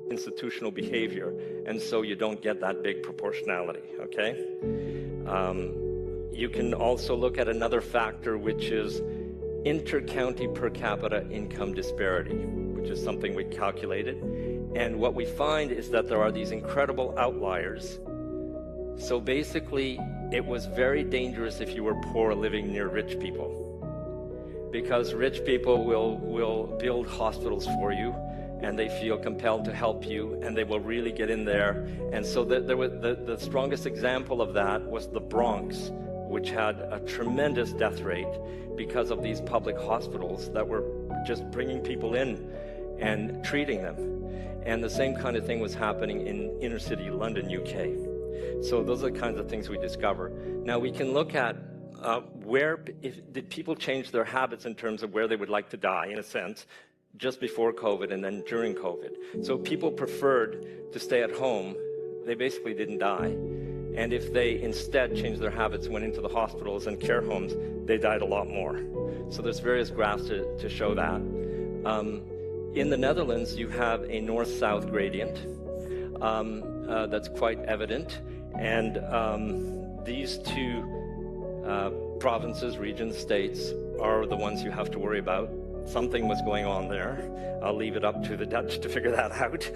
institutional behavior, and so you don't get that big proportionality, okay? You can also look at another factor, which is inter-county per capita income disparity, which is something we calculated. And what we find is that there are these incredible outliers. So basically, it was very dangerous if you were poor living near rich people, because rich people will build hospitals for you, and they feel compelled to help you, and they will really get in there. And so the strongest example of that was the Bronx, which had a tremendous death rate because of these public hospitals that were just bringing people in and treating them. And the same kind of thing was happening in inner city London, UK. So those are the kinds of things we discover. Now we can look at did people change their habits in terms of where they would like to die, in a sense, just before COVID and then during COVID. So people preferred to stay at home. They basically didn't die. And if they instead changed their habits and went into the hospitals and care homes, they died a lot more. So there's various graphs to show that. In the Netherlands, you have a north-south gradient that's quite evident. And these two provinces, regions, states are the ones you have to worry about. Something was going on there. I'll leave it up to the Dutch to figure that out.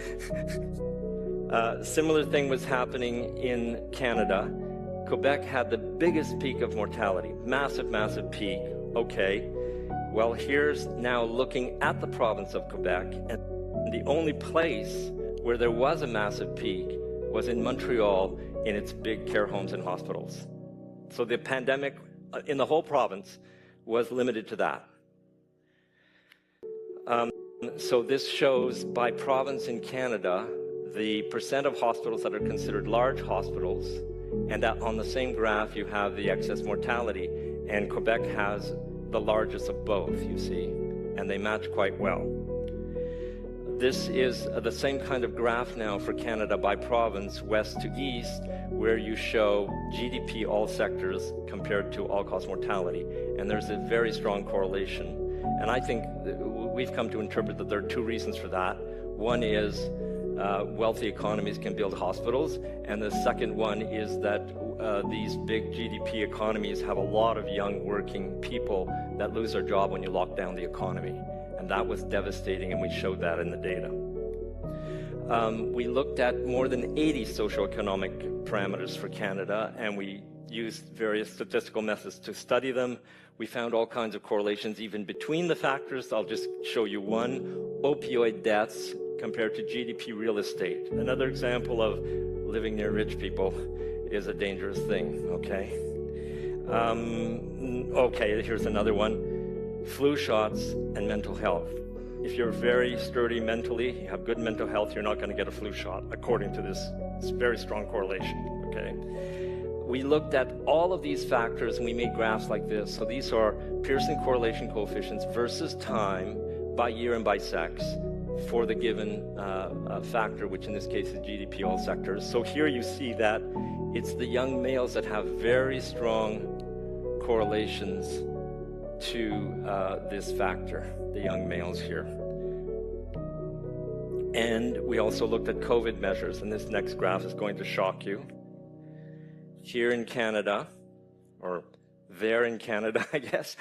Similar thing was happening in Canada. Quebec had the biggest peak of mortality, massive, massive peak. Okay, well, here's now looking at the province of Quebec, and the only place where there was a massive peak was in Montreal in its big care homes and hospitals. So the pandemic in the whole province was limited to that. So this shows by province in Canada the percent of hospitals that are considered large hospitals, and that on the same graph you have the excess mortality, and Quebec has the largest of both, you see, and they match quite well. This is the same kind of graph now for Canada by province, west to east, where you show GDP all sectors compared to all-cause mortality, and there's a very strong correlation. And I think we've come to interpret that there are two reasons for that. One is wealthy economies can build hospitals, and the second one is that these big GDP economies have a lot of young working people that lose their job when you lock down the economy. And that was devastating, and we showed that in the data. We looked at more than 80 socioeconomic parameters for Canada, and we used various statistical methods to study them. We found all kinds of correlations even between the factors. I'll just show you one. Opioid deaths compared to GDP real estate. Another example of living near rich people is a dangerous thing, okay? Okay, here's another one. Flu shots and mental health. If you're very sturdy mentally, you have good mental health, you're not going to get a flu shot, according to this very strong correlation, okay? We looked at all of these factors, and we made graphs like this. So these are Pearson correlation coefficients versus time by year and by sex for the given factor, which in this case is GDP all sectors. So here you see that it's the young males that have very strong correlations to this factor, the young males here. And we also looked at COVID measures, and this next graph is going to shock you. Here in Canada, or there in Canada, I guess,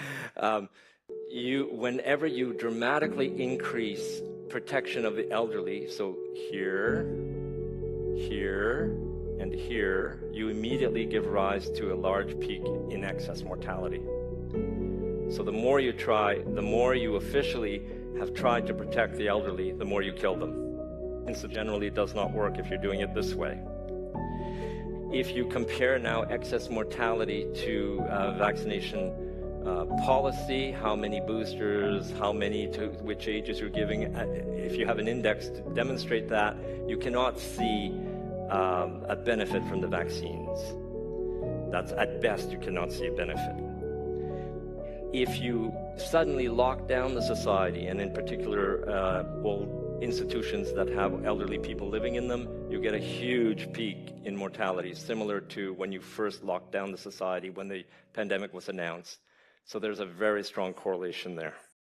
whenever you dramatically increase protection of the elderly, so here, here, and here, you immediately give rise to a large peak in excess mortality. So the more you try, the more you officially have tried to protect the elderly, the more you kill them. And so generally it does not work if you're doing it this way. If you compare now excess mortality to vaccination policy, how many boosters, how many to which ages you're giving, if you have an index to demonstrate that, you cannot see a benefit from the vaccines. That's at best, you cannot see a benefit. If you suddenly lock down the society, and in particular old institutions that have elderly people living in them, you get a huge peak in mortality, similar to when you first locked down the society when the pandemic was announced. So there's a very strong correlation there.